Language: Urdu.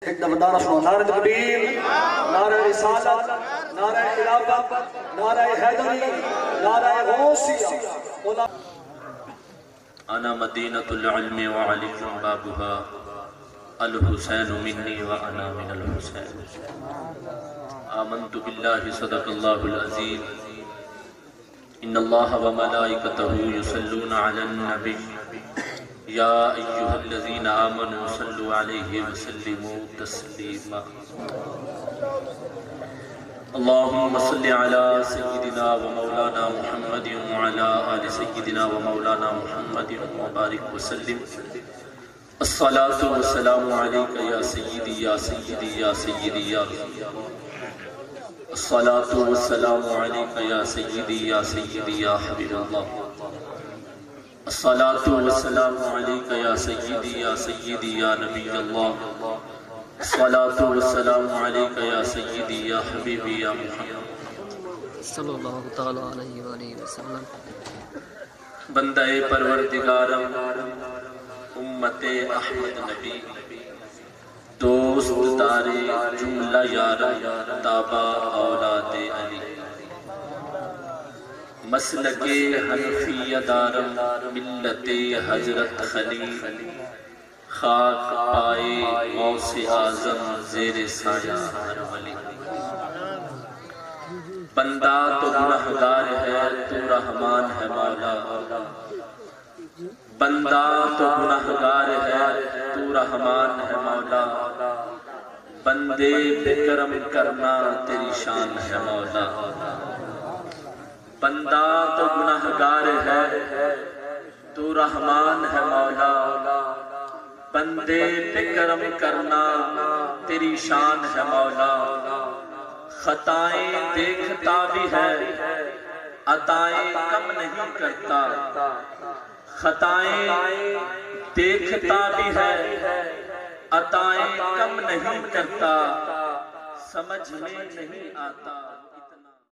ایک دفعہ نعرہ سنو، نعرہ تکبیر، نعرہ رسالت، نعرہ خلافت، نعرہ حیدری، نعرہ غوثیہ۔ انا مدینۃ العلم وعلی بابها الحسین منی وانا من الحسین آمنت باللہ صدق اللہ العظیم ان اللہ وملائکتہ یصلون علی النبی یا ایہا الذین آمنوا صلوا علیہ وسلموا تسلیما اللہم صلی علی سیدنا و مولانا محمد وعلی آل سیدنا و مولانا محمد وبارک وسلم الصلاة والسلام علیکہ یا سیدی یا سیدی یا سیدی یا الصلاة والسلام علیکہ یا سیدی یا سیدی یا حبیب اللہ الصلاة والسلام علیکہ یا سیدی یا سیدی یا نبی اللہ الصلاة والسلام علیکہ یا سیدی یا حبیبی یا محمد صلی اللہ تعالیٰ علیہ وآلہ وسلم۔ بندہ پروردگارم امت احمد نبی دوست دار جملہ یارم تابع اولاد علی مسلک حنفیہ دارم ملت حضرت خلیل خاک پائے غوث اعظم زیر سایہ ہر ولی بندہ تو گنہگار ہے تو رحمان ہے مولا بندہ تو گنہگار ہے تو رحمان ہے مولا بندے پہ کرم کرنا تیری شان ہے مولا بندہ تو گنہگار ہے تو رحمان ہے مولا بندے پہ کرم کرنا تیری شان ہے مولا خطائیں دیکھتا بھی ہے عطائیں کم نہیں کرتا خطائیں دیکھتا بھی ہے عطائیں کم نہیں کرتا سمجھ میں نہیں آتا